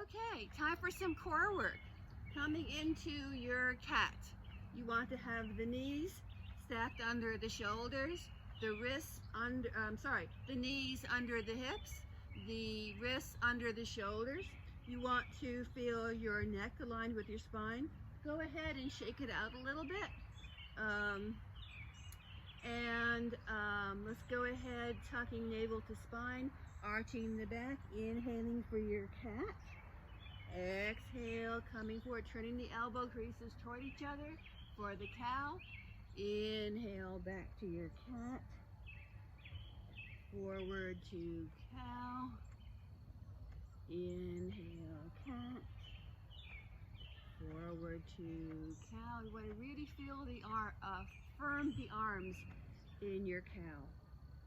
Okay, time for some core work. Coming into your cat, you want to have the knees stacked under the shoulders, the wrists under, the knees under the hips, the wrists under the shoulders. You want to feel your neck aligned with your spine. Go ahead and shake it out a little bit. Let's go ahead, tucking navel to spine, arching the back, inhaling for your cat. Exhale, coming forward, turning the elbow creases toward each other for the cow. Inhale, back to your cat. Forward to cow. Inhale, cat. Forward to cow. You want to really feel the firm the arms in your cow.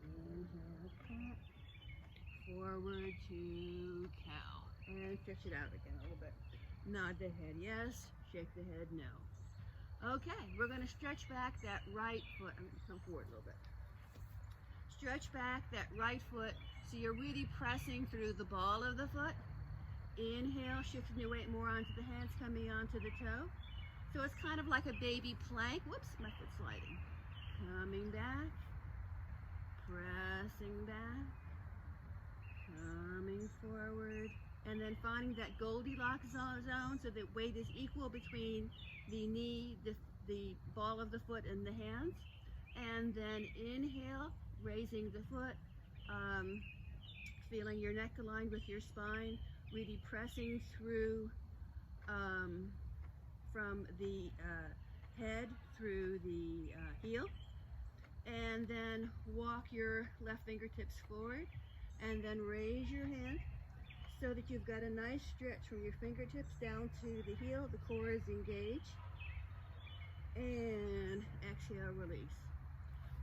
Inhale, cat. Forward to cow. And stretch it out again a little bit. Nod the head yes, shake the head no. Okay, we're going to stretch back that right foot. I'm going to come forward a little bit. Stretch back that right foot so you're really pressing through the ball of the foot. Inhale, shifting your weight more onto the hands, coming onto the toe. So it's kind of like a baby plank. Whoops, my foot's sliding. Coming back, pressing back, coming forward, and then finding that Goldilocks zone so that weight is equal between the knee, the ball of the foot, and the hands. And then inhale, raising the foot, feeling your neck aligned with your spine, really pressing through from the head through the heel. And then walk your left fingertips forward and then raise your hand so that you've got a nice stretch from your fingertips down to the heel. The core is engaged. And exhale, release.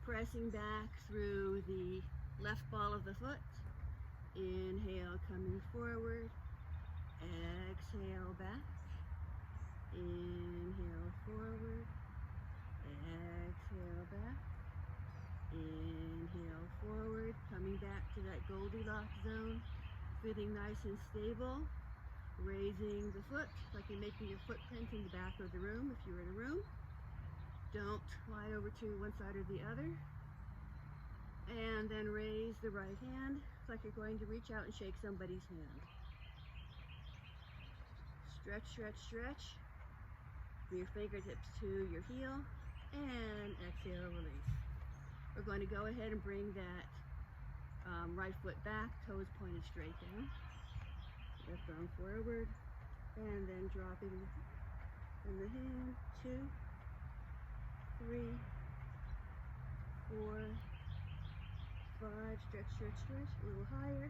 Pressing back through the left ball of the foot. Inhale, coming forward. Exhale, back. Inhale, forward. Exhale, back. Inhale, forward. Coming back to that Goldilocks zone. Feeling nice and stable. Raising the foot like you're making a footprint in the back of the room if you're in a room. Don't slide over to one side or the other. And then raise the right hand. It's like you're going to reach out and shake somebody's hand. Stretch, stretch, stretch. Bring your fingertips to your heel. And exhale, release. We're going to go ahead and bring that right foot back, toes pointed straight down. Left arm forward. And then dropping in the hand. 2, 3, 4, 5, stretch, stretch, stretch, a little higher.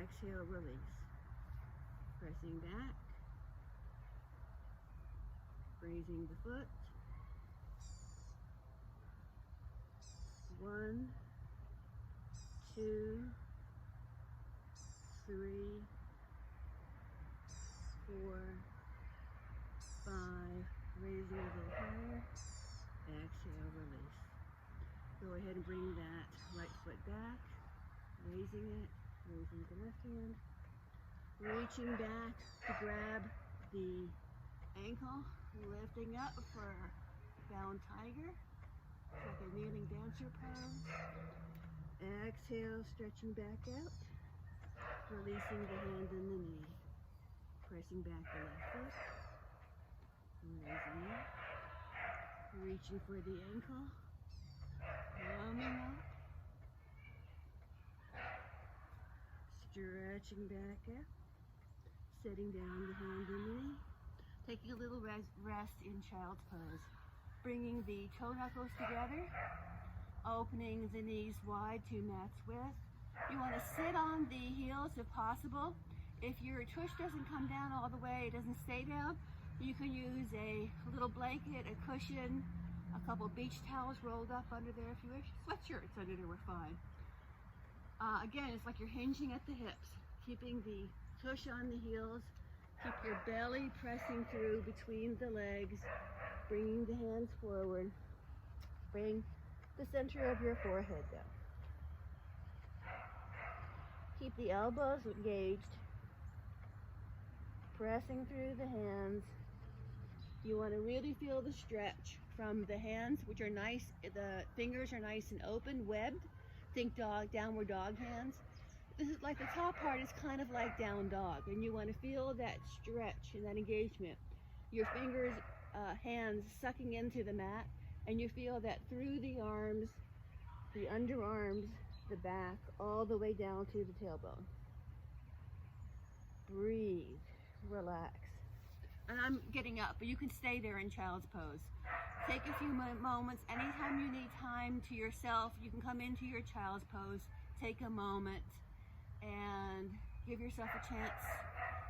Exhale, release. Pressing back. Raising the foot. 1, 2, 3, 4, 5. Raising a little higher. Exhale, release. Go ahead and bring that right foot back, raising it, raising the left hand, reaching back to grab the ankle, lifting up for down tiger, like a kneeling dancer pose. Exhale, stretching back out, releasing the hand and the knee, pressing back the left foot, raising up, reaching for the ankle. Coming up, stretching back up, setting down the hand and knee, taking a little rest in child's pose, bringing the toe knuckles together, opening the knees wide to mat's width. You want to sit on the heels if possible. If your tush doesn't come down all the way, it doesn't stay down, you can use a little blanket, a cushion, a couple beach towels rolled up under there if you wish. Sweatshirts under there were fine. Again, it's like you're hinging at the hips, keeping the tush on the heels. Keep your belly pressing through between the legs, bringing the hands forward. Bring the center of your forehead down. Keep the elbows engaged. Pressing through the hands. You want to really feel the stretch from the hands, which are nice, the fingers are nice and open, webbed. Think dog, downward dog hands. This is like the top part is kind of like down dog, and you want to feel that stretch and that engagement. Your fingers, hands sucking into the mat, and you feel that through the arms, the underarms, the back, all the way down to the tailbone. Breathe, relax. And I'm getting up, but you can stay there in child's pose. Take a few moments. Anytime you need time to yourself, you can come into your child's pose, take a moment, and give yourself a chance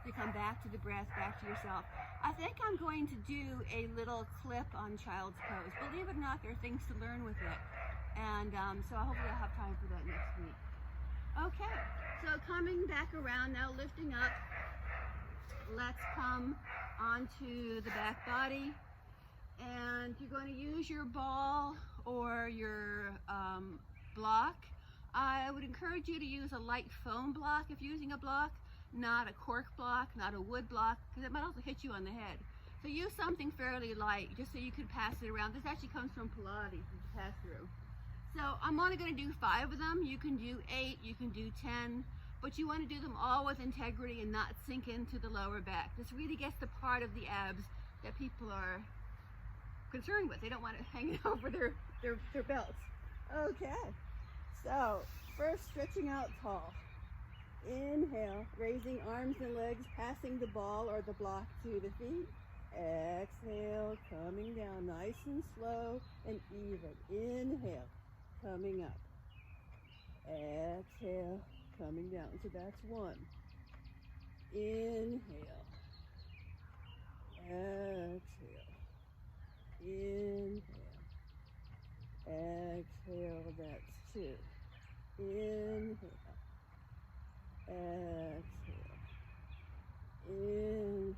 to come back to the breath, back to yourself. I think I'm going to do a little clip on child's pose. Believe it or not, there are things to learn with it. And so hopefully I'll have time for that next week. Okay, so coming back around now, lifting up. Let's come onto the back body. And you're going to use your ball or your block. I would encourage you to use a light foam block if using a block, not a cork block, not a wood block, because it might also hit you on the head. So use something fairly light just so you can pass it around. This actually comes from Pilates, it's a pass through. So I'm only going to do 5 of them. You can do 8, you can do 10, but you want to do them all with integrity and not sink into the lower back. This really gets the part of the abs that people are concerned with. They don't want it hanging over their belts. Okay, so first stretching out tall. Inhale, raising arms and legs, passing the ball or the block to the feet. Exhale, coming down nice and slow and even. Inhale, coming up. Exhale, coming down. So that's 1. Inhale. Exhale. Inhale. Exhale, that's 2. Inhale. Exhale. Inhale.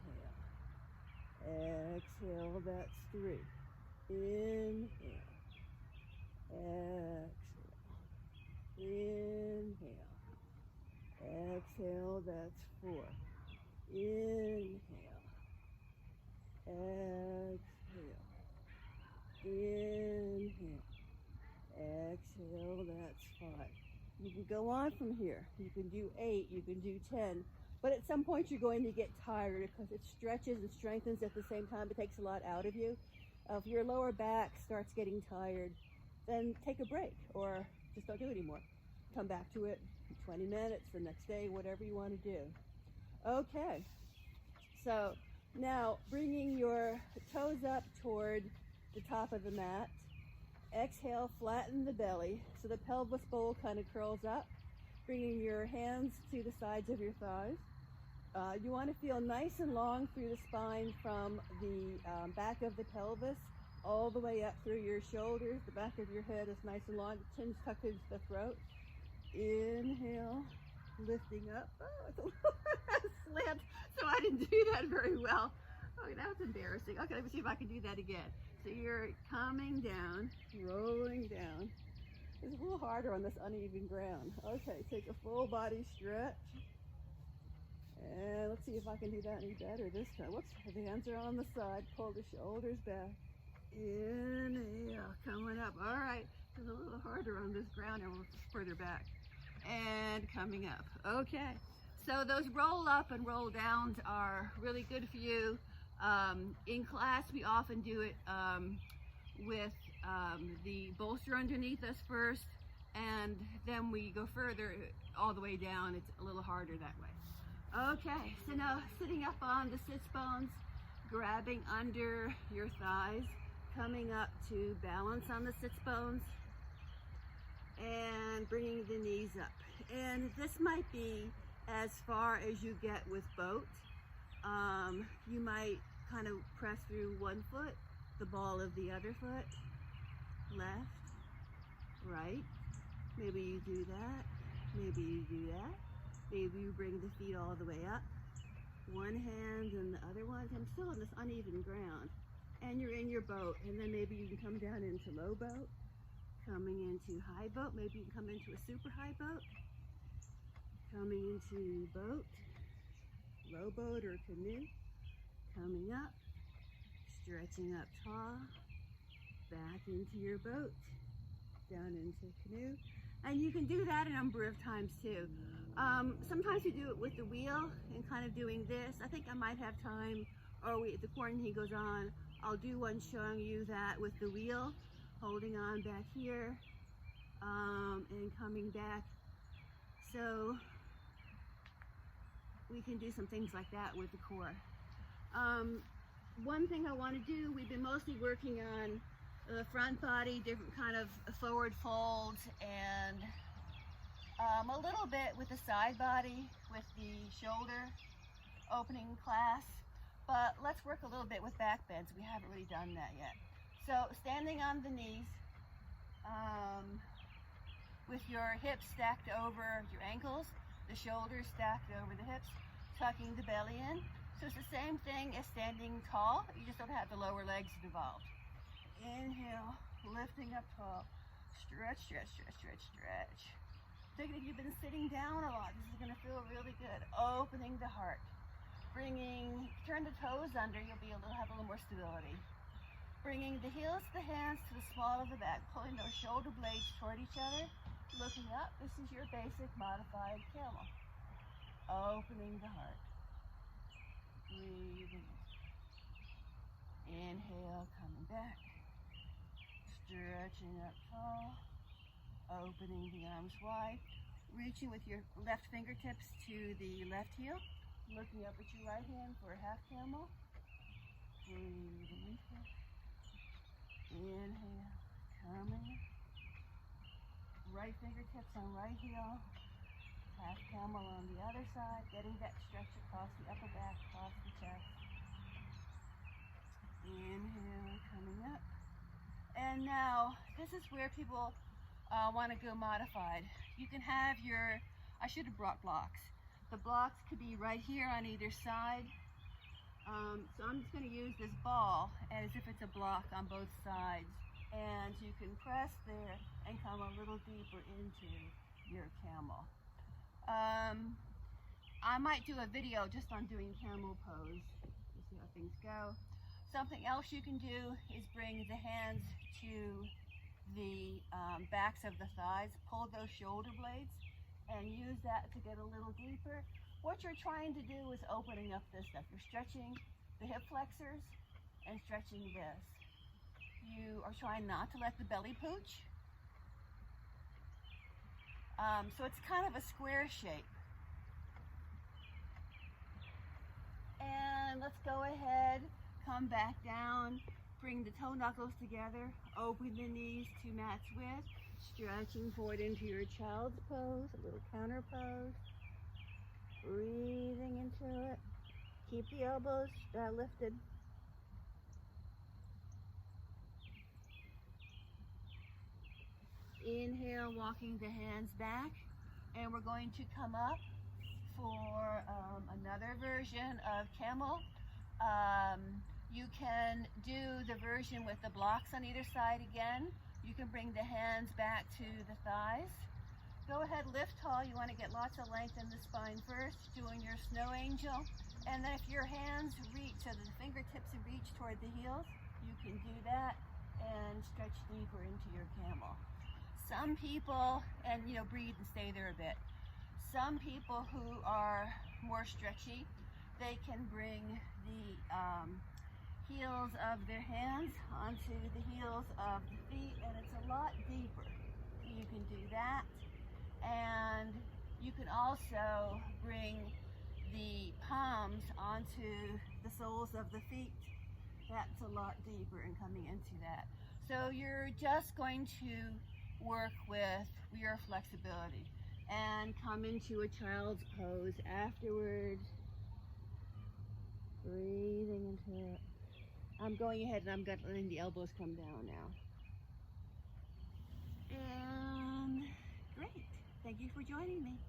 Exhale, that's 3. Inhale. Exhale. Inhale. Exhale, that's 4. Inhale. Exhale. Inhale. Exhale, that's 5. You can go on from here. You can do 8, you can do 10. But at some point you're going to get tired because it stretches and strengthens at the same time. It takes a lot out of you. If your lower back starts getting tired, then take a break or just don't do it anymore. Come back to it in 20 minutes, the next day, whatever you want to do. Okay, so now bringing your toes up toward the top of the mat. Exhale, flatten the belly so the pelvis bowl kind of curls up. Bringing your hands to the sides of your thighs. You want to feel nice and long through the spine from the back of the pelvis all the way up through your shoulders. The back of your head is nice and long. The chin's tucked into the throat. Inhale, lifting up. Oh, it's a little slant, so I didn't do that very well. Oh, that was embarrassing. Okay, let me see if I can do that again. So you're coming down, rolling down. It's a little harder on this uneven ground. Okay, take a full body stretch. And let's see if I can do that any better this time. Whoops, the hands are on the side. Pull the shoulders back. Inhale, coming up. All right, it's a little harder on this ground and we're further back. And coming up. Okay, so those roll up and roll downs are really good for you. In class, we often do it with the bolster underneath us first, and then we go further all the way down. It's a little harder that way. Okay, so now sitting up on the sits bones, grabbing under your thighs, coming up to balance on the sits bones, and bringing the knees up. And this might be as far as you get with boat. You might kind of press through one foot, the ball of the other foot, left, right. Maybe you do that. Maybe you do that. Maybe you bring the feet all the way up. One hand and the other one. I'm still on this uneven ground. And you're in your boat. And then maybe you can come down into low boat. Coming into high boat. Maybe you can come into a super high boat. Coming into boat. rowboat or canoe. Coming up, stretching up tall, back into your boat, down into canoe. And you can do that a number of times too. Sometimes you do it with the wheel and kind of doing this. I think I might have time, or the quarantine goes on, I'll do one showing you that with the wheel, holding on back here, and coming back. So we can do some things like that with the core. One thing I want to do, we've been mostly working on the front body, different kind of forward folds, and a little bit with the side body, with the shoulder opening class. But let's work a little bit with back bends. We haven't really done that yet. So standing on the knees, with your hips stacked over your ankles, the shoulders stacked over the hips, tucking the belly in. So it's the same thing as standing tall, you just don't have the lower legs involved. Inhale, lifting up tall, stretch, stretch, stretch, stretch, stretch. Think if you've been sitting down a lot, this is gonna feel really good. Opening the heart, turn the toes under, you'll have a little more stability. Bringing the heels, the hands to the small of the back, pulling those shoulder blades toward each other, looking up. This is your basic modified camel. Opening the heart. Breathing. Inhale, coming back. Stretching up tall. Opening the arms wide. Reaching with your left fingertips to the left heel. Looking up at your right hand for a half camel. Breathing into. Inhale, coming. Right fingertips on right heel. Half camel on the other side. Getting that stretch across the upper back, across the chest. Inhale, coming up. And now, this is where people want to go modified. You can have I should have brought blocks. The blocks could be right here on either side. So I'm just going to use this ball as if it's a block on both sides. And you can press there and come a little deeper into your camel. I might do a video just on doing camel pose to see how things go. Something else you can do is bring the hands to the backs of the thighs, pull those shoulder blades, and use that to get a little deeper. What you're trying to do is opening up this stuff. You're stretching the hip flexors and stretching this. You are trying not to let the belly pooch. So it's kind of a square shape. And let's go ahead, come back down, bring the toe knuckles together, open the knees to match width, stretching forward into your child's pose, a little counter pose. Breathing into it. Keep the elbows lifted. Inhale, walking the hands back, and we're going to come up for another version of camel. You can do the version with the blocks on either side again. You can bring the hands back to the thighs. Go ahead, lift tall. You want to get lots of length in the spine first, doing your snow angel. And then if your hands reach, so the fingertips reach toward the heels, you can do that and stretch deeper into your camel. Some people, and breathe and stay there a bit. Some people who are more stretchy, they can bring the heels of their hands onto the heels of the feet, and it's a lot deeper. You can do that. And you can also bring the palms onto the soles of the feet. That's a lot deeper and coming into that. So you're just going to work with your flexibility and come into a child's pose afterwards. Breathing into it. I'm going ahead and I'm letting the elbows come down now. And great. Thank you for joining me.